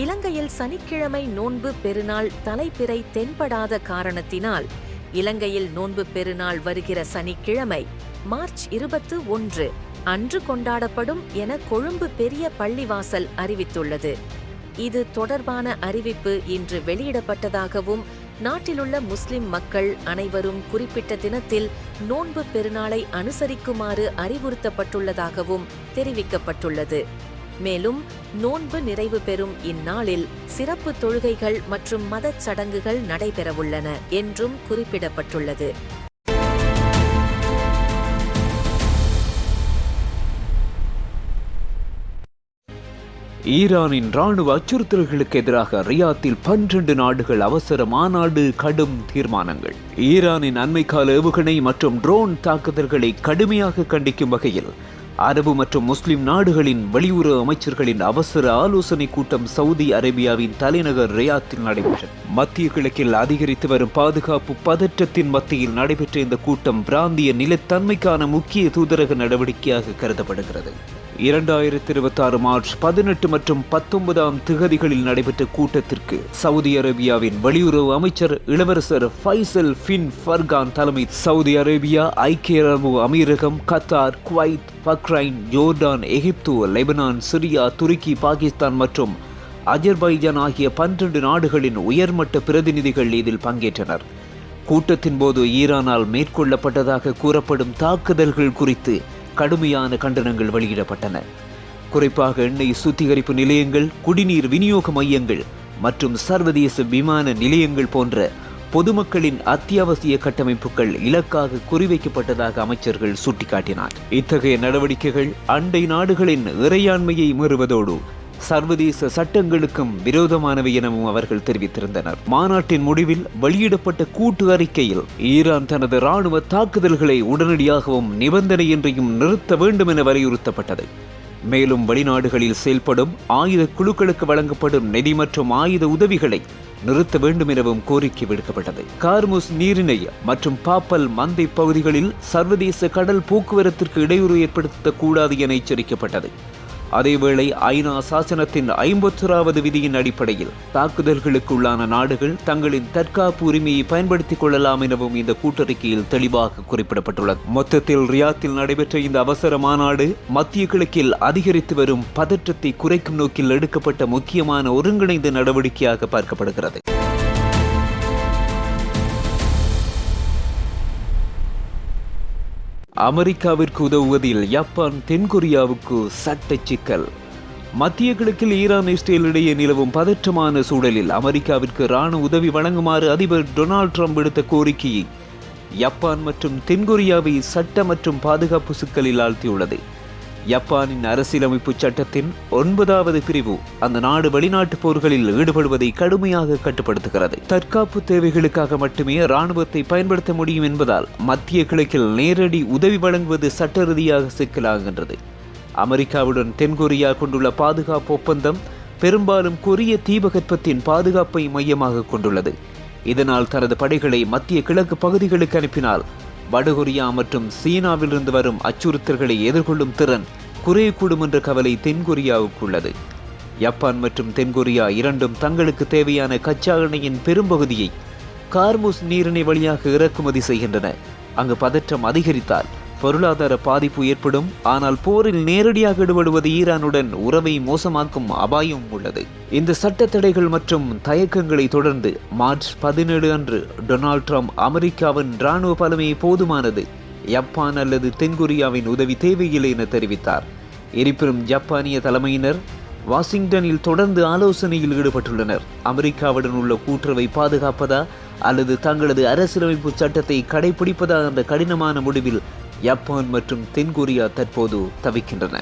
இலங்கையில் சனிக்கிழமை நோன்பு பெருநாள் தலைப்பிறை தென்படாத காரணத்தினால் இலங்கையில் நோன்பு பெருநாள் வருகிற சனிக்கிழமை மார்ச் 21 அன்று கொண்டாடப்படும் என கொழும்பு பெரிய பள்ளிவாசல் அறிவித்துள்ளது. இது தொடர்பான அறிவிப்பு இன்று வெளியிடப்பட்டதாகவும் நாட்டிலுள்ள முஸ்லிம் மக்கள் அனைவரும் குறிப்பிட்ட தினத்தில் நோன்பு பெருநாளை அனுசரிக்குமாறு அறிவுறுத்தப்பட்டுள்ளதாகவும் தெரிவிக்கப்பட்டுள்ளது. மேலும் நோன்பு நிறைவு பெறும் இந்நாளில் சிறப்பு தொழுகைகள் மற்றும் மதச் சடங்குகள் நடைபெறவுள்ளன என்றும் குறிப்பிடப்பட்டுள்ளது. ஈரானின் ராணுவ அச்சுறுத்தல்களுக்கு எதிராக ரியாத்தில் 12 நாடுகள் அவசர மாநாடு, கடும் தீர்மானங்கள். ஈரானின் அண்மைக்கால ஏவுகணை மற்றும் ட்ரோன் தாக்குதல்களை கடுமையாக கண்டிக்கும் வகையில் அரபு மற்றும் முஸ்லிம் நாடுகளின் வெளியுறவு அமைச்சர்களின் அவசர ஆலோசனை கூட்டம் சவுதி அரேபியாவின் தலைநகர் ரியாத்தில் நடைபெற்றது. மத்திய கிழக்கில் அதிகரித்து வரும் பாதுகாப்பு பதற்றத்தின் மத்தியில் நடைபெற்ற இந்த கூட்டம் பிராந்திய நிலத்தன்மைக்கான முக்கிய தூதரக நடவடிக்கையாக கருதப்படுகிறது. 2026 மார்ச் 18 மற்றும் 19 திகதிகளில் நடைபெற்ற கூட்டத்திற்கு சவுதி அரேபியாவின் வெளியுறவு அமைச்சர் இளவரசர் ஃபைசல் பின் ஃபர்கான் தலைமை சவுதி அரேபியா, ஐக்கிய அரபு அமீரகம், கத்தார், குவைத், பக்ரைன், ஜோர்டான், எகிப்து, லெபனான், சிரியா, துருக்கி, பாகிஸ்தான் மற்றும் அஜர்பைஜான் ஆகிய 12 நாடுகளின் உயர்மட்ட பிரதிநிதிகள் இதில் பங்கேற்றனர். கூட்டத்தின் போது ஈரானால் மேற்கொள்ளப்பட்டதாக கூறப்படும் தாக்குதல்கள் குறித்து கடுமையான கண்டனங்கள் வெளியிடப்பட்டன. குறிப்பாக எண்ணெய் சுத்திகரிப்பு நிலையங்கள், குடிநீர் விநியோக மையங்கள் மற்றும் சர்வதேச விமான நிலையங்கள் போன்ற பொதுமக்களின் அத்தியாவசிய கட்டமைப்புகள் இலக்காக குறிவைக்கப்பட்டதாக அமைச்சர்கள் சுட்டிக்காட்டினார். இத்தகைய நடவடிக்கைகள் அண்டை நாடுகளின் இறையாண்மையை மீறுவதோடு சர்வதேச சட்டங்களுக்கும் விரோதமானவை எனவும் அவர்கள் தெரிவித்திருந்தனர். மாநாட்டின் முடிவில் வெளியிடப்பட்ட கூட்டு அறிக்கையில் ஈரான் தனது ராணுவ தாக்குதல்களை உடனடியாகவும் நிபந்தனையின்றியும் நிறுத்த வேண்டும் என வலியுறுத்தப்பட்டது. மேலும் வெளிநாடுகளில் செயல்படும் ஆயுத குழுக்களுக்கு வழங்கப்படும் நிதி மற்றும் ஆயுத உதவிகளை நிறுத்த வேண்டும் எனவும் கோரிக்கை விடுக்கப்பட்டது. கார்முஸ் நீரிணை மற்றும் பாப்பல் மந்தை பகுதிகளில் சர்வதேச கடல் போக்குவரத்திற்கு இடையூறு ஏற்படுத்தக்கூடாது என எச்சரிக்கப்பட்டது. அதேவேளை ஐநா சாசனத்தின் 51வது விதியின் அடிப்படையில் தாக்குதல்களுக்கு உள்ளான நாடுகள் தங்களின் தற்காப்பு உரிமையை பயன்படுத்திக் கொள்ளலாம் எனவும் இந்த கூட்டறிக்கையில் தெளிவாக குறிப்பிடப்பட்டுள்ளது. மொத்தத்தில் ரியாத்தில் நடைபெற்ற இந்த அவசர மாநாடு மத்திய கிழக்கில் அதிகரித்து வரும் பதற்றத்தை குறைக்கும் நோக்கில் எடுக்கப்பட்ட முக்கியமான ஒருங்கிணைந்த நடவடிக்கையாக பார்க்கப்படுகிறது. அமெரிக்காவிற்கு உதவுவதில் ஜப்பான் தென்கொரியாவுக்கு சட்ட சிக்கல். மத்திய கிழக்கில் ஈரான், இஸ்ரேல் இடையே நிலவும் பதற்றமான சூழலில் அமெரிக்காவிற்கு இராணுவ உதவி வழங்குமாறு அதிபர் டொனால்ட் ட்ரம்ப் விடுத்த கோரிக்கையை ஜப்பான் மற்றும் தென்கொரியாவை சட்ட மற்றும் பாதுகாப்பு சிக்கலில் ஆழ்த்தியுள்ளது. ஜப்பானின் அரசியலமைப்பு சட்டத்தின் 9வது பிரிவு அந்த நாடு வெளிநாட்டு போர்களில் ஈடுபடுவதை கடுமையாக கட்டுப்படுத்துகிறது. தற்காப்பு தேவைகளுக்காக மட்டுமே இராணுவத்தை பயன்படுத்த முடியும் என்பதால் மத்திய கிழக்கில் நேரடி உதவி வழங்குவது சட்ட ரீதியாக சிக்கலாகின்றது. அமெரிக்காவுடன் தென்கொரியா கொண்டுள்ள பாதுகாப்பு ஒப்பந்தம் பெரும்பாலும் கொரிய தீபகற்பத்தின் பாதுகாப்பை மையமாக கொண்டுள்ளது. இதனால் தனது படைகளை மத்திய கிழக்கு பகுதிகளுக்கு அனுப்பினால் வடகொரியா மற்றும் சீனாவிலிருந்து வரும் அச்சுறுத்தல்களை எதிர்கொள்ளும் திறன் குறையக்கூடும் என்ற கவலை தென்கொரியாவுக்கு உள்ளது. ஜப்பான் மற்றும் தென்கொரியா இரண்டும் தங்களுக்கு தேவையான கச்சா எண்ணெயின் பெரும்பகுதியை கார்முஸ் நீரிணை வழியாக இறக்குமதி செய்கின்றன. அங்கு பதற்றம் அதிகரித்தால் பொருளாதார பாதிப்பு ஏற்படும். ஆனால் போரில் நேரடியாக ஈடுபடுவது ஈரானுடன் உறவை மோசமாக்கும் அபாயம் உள்ளது. இந்த சட்ட தடைகள் மற்றும் தயக்கங்களை தொடர்ந்து மார்ச் 17 அன்று டொனால்ட் ட்ரம்ப் அமெரிக்காவின் இராணுவ பலமே போதுமானது, ஜப்பான் அல்லது தென்கொரியாவின் உதவி தேவையில்லை என தெரிவித்தார். இருப்பினும் ஜப்பானிய தலைமையினர் வாஷிங்டனில் தொடர்ந்து ஆலோசனையில் ஈடுபட்டுள்ளனர். அமெரிக்காவுடன் உள்ள கூட்டுறவை பாதுகாப்பதா அல்லது தங்களது அரசியலமைப்பு சட்டத்தை கடைபிடிப்பதா என்ற கடினமான முடிவில் ஜப்பான் மற்றும் தென்கொரியா தற்போது தவிக்கின்றன.